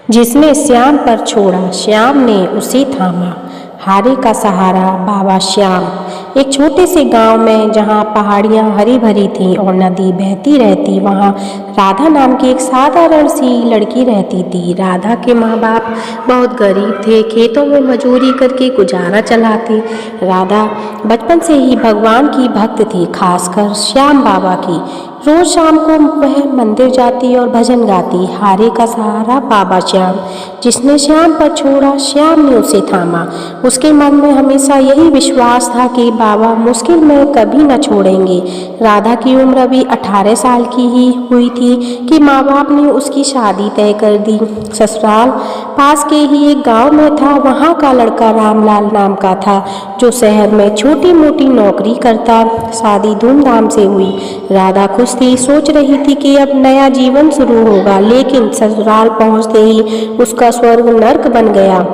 जिसने श्याम पर छोड़ा श्याम ने उसे थामा। हारे का सहारा बाबा श्याम। एक छोटे से गांव में जहां पहाड़ियां हरी भरी थीं और नदी बहती रहती, वहां राधा नाम की एक साधारण सी लड़की रहती थी। राधा के माँ बाप बहुत गरीब थे, खेतों में मजूरी करके गुजारा चलाते। राधा बचपन से ही भगवान की भक्त थी, खासकर श्याम बाबा की। रोज शाम को वह मंदिर जाती और भजन गाती। हारे का सहारा बाबा श्याम। जिसने श्याम पर छोड़ा श्याम ने उसे थामा। उसके मन में हमेशा यही विश्वास था कि बाबा मुश्किल में कभी न छोड़ेंगे। राधा की उम्र अभी 18 साल की ही हुई थी कि माँ बाप ने उसकी शादी तय कर दी। ससुराल पास के ही एक गांव में था। वहाँ का लड़का रामलाल नाम का था, जो शहर में छोटी मोटी नौकरी करता। शादी धूमधाम से हुई। राधा खुश थी, सोच रही थी कि अब नया जीवन शुरू होगा, लेकिन ससुराल पहुंचते ही उसका स्वर्ग नर्क बन गया।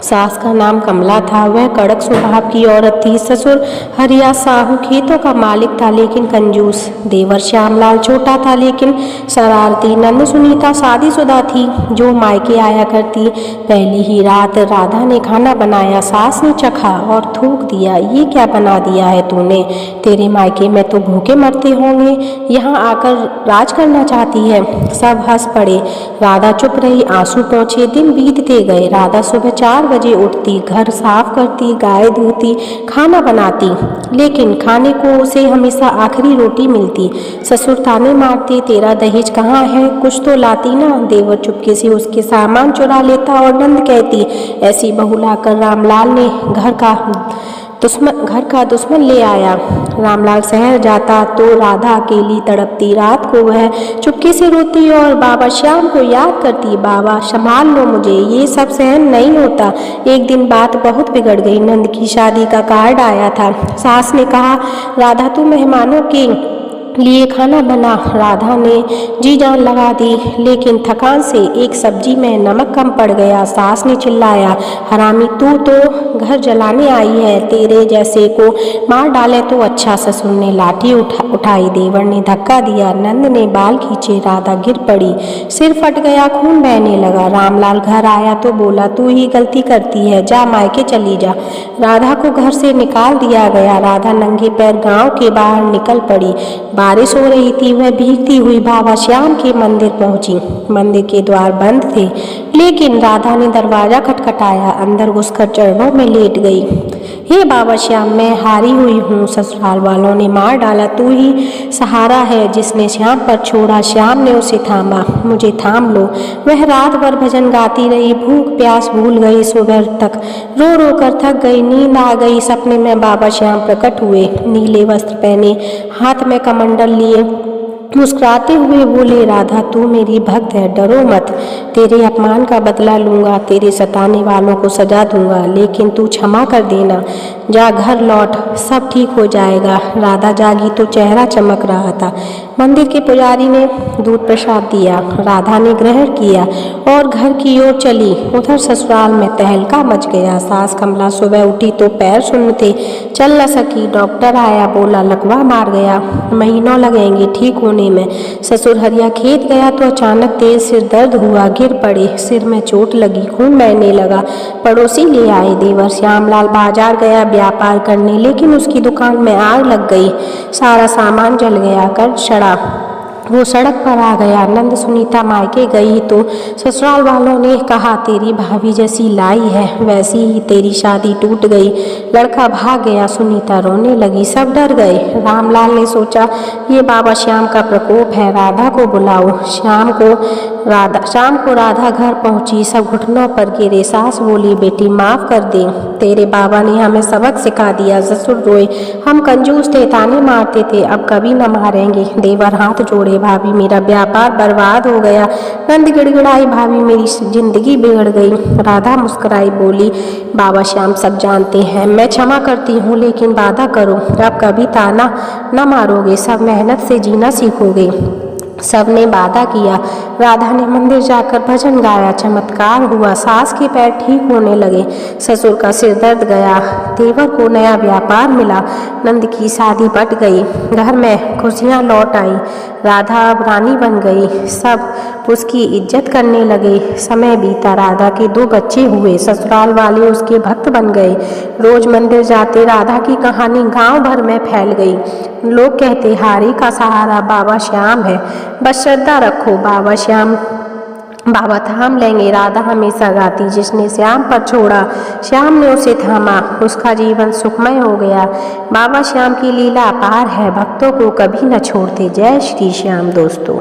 सास का नाम कमला था। वह कड़क स्वभाव की औरत थी। ससुर हरिया साहू खेतों का मालिक था, लेकिन कंजूस। देवर श्यामलाल छोटा था लेकिन शरारती। नंद सुनीता शादीशुदा थी, जो मायके आया करती। पहली ही रात राधा ने खाना बनाया। सास ने चखा और थूक दिया, ये क्या बना दिया है तूने? तेरे मायके में तो भूखे मरते होंगे, यहाँ आकर राज करना चाहती है। सब हंस पड़े। राधा चुप रही, आंसू पहुंचे। दिन बीतते गए। राधा सुबह 4 बजे उठती, घर साफ करती, गाय धोती, खाना बनाती, लेकिन खाने को उसे हमेशा आखिरी रोटी मिलती। ससुर ताने मारते, तेरा दहेज कहाँ है, कुछ तो लाती ना। देवर चुपके से उसके सामान चुरा लेता और नंद कहती, ऐसी बहू लाकर रामलाल ने घर का दुश्मन ले आया। रामलाल शहर जाता तो राधा अकेली तड़पती। रात को वह चुपके से रोती और बाबा श्याम को याद करती। बाबा संभाल लो मुझे, ये सब सहन नहीं होता। एक दिन बात बहुत बिगड़ गई। नंद की शादी का कार्ड आया था। सास ने कहा, राधा तू मेहमानों के लिए खाना बना। राधा ने जी जान लगा दी, लेकिन थकान से एक सब्जी में नमक कम पड़ गया। सास ने चिल्लाया, हरामी तू तो घर जलाने आई है, तेरे जैसे को मार डाले तो अच्छा। ससुर ने लाठी उठाई। देवर ने धक्का दिया। नंद ने बाल खींचे। राधा गिर पड़ी, सिर फट गया, खून बहने लगा। रामलाल घर आया तो बोला, तू ही गलती करती है, जा मायके चली जा। राधा को घर से निकाल दिया गया। राधा नंगे पैर गांव के बाहर निकल पड़ी। बारिश हो रही थी। वह भीगती हुई बाबा श्याम के मंदिर पहुंची। मंदिर के द्वार बंद थे, लेकिन राधा ने दरवाजा खटखटाया। अंदर घुसकर चरणों में लेट गई। हे बाबा श्याम, मैं हारी हुई हूँ। ससुराल वालों ने मार डाला, तू ही सहारा है। जिसने श्याम पर छोड़ा श्याम ने उसे थामा। मुझे थाम लो। वह रात भर भजन गाती रही। भूख प्यास भूल गई। सुबह तक रो रो कर थक गई। नींद आ गई। सपने में बाबा श्याम प्रकट हुए, नीले वस्त्र पहने, हाथ में कमंडल लिए, मुस्कुराते हुए बोले, राधा तू मेरी भक्त है, डरो मत। तेरे अपमान का बदला लूंगा, तेरे सताने वालों को सजा दूंगा, लेकिन तू क्षमा कर देना। जा घर लौट, सब ठीक हो जाएगा। राधा जागी तो चेहरा चमक रहा था। मंदिर के पुजारी ने दूध प्रसाद दिया। राधा ने ग्रहण किया और घर की ओर चली। उधर ससुराल में तहलका मच गया। सास कमला सुबह उठी तो पैर शून्य थे, चल न सकी। डॉक्टर आया, बोला लकवा मार गया, महीनों लगेंगे ठीक होने में। ससुर हरिया खेत गया तो अचानक तेज सिर दर्द हुआ, गिर पड़े। सिर में चोट लगी, खून बहने लगा। पड़ोसी ले आए। देवर श्यामलाल बाजार गया व्यापार करने, लेकिन उसकी दुकान में आग लग गई। सारा सामान जल गया, कर्ज सड़ा। वो सड़क पर आ गया। नंद सुनीता मायके गई तो ससुराल वालों ने कहा, तेरी भाभी जैसी लाई है वैसी ही तेरी शादी टूट गई। लड़का भाग गया। सुनीता रोने लगी। सब डर गए। रामलाल ने सोचा, ये बाबा श्याम का प्रकोप है, राधा को बुलाओ। शाम को राधा घर पहुंची। सब घुटनों पर गिरे। सास बोली, बेटी माफ कर दे, तेरे बाबा ने हमें सबक सिखा दिया। ससुर रोए, हम कंजूस थे, ताने मारते थे, अब कभी न मारेंगे। देवर हाथ जोड़े, भाभी मेरा व्यापार बर्बाद हो गया। नंद गिड़गिड़ाई, भाभी मेरी जिंदगी बिगड़ गई। राधा मुस्कुराई, बोली, बाबा श्याम सब जानते हैं, मैं क्षमा करती हूँ, लेकिन वादा करो अब कभी ताना न मारोगे, सब मेहनत से जीना सीखोगे। सबने वादा किया। राधा ने मंदिर जाकर भजन गाया। चमत्कार हुआ, सास के पैर ठीक होने लगे, ससुर का सिर दर्द गया, देवर को नया व्यापार मिला, नंद की शादी बट गई, घर में खुशियां लौट आई। राधा अब रानी बन गई, सब उसकी इज्जत करने लगे। समय बीता, राधा के 2 बच्चे हुए, ससुराल वाले उसके भक्त बन गए। रोज मंदिर जाते राधा की कहानी गांव भर में फैल गई। लोग कहते हारी का सहारा बाबा श्याम है, बस श्रद्धा रखो बाबा श्याम, बाबा थाम लेंगे। राधा हमेशा गाती, जिसने श्याम पर छोड़ा श्याम ने उसे थामा, उसका जीवन सुखमय हो गया। बाबा श्याम की लीला अपार है, भक्तों को कभी न छोड़ते। जय श्री श्याम दोस्तों।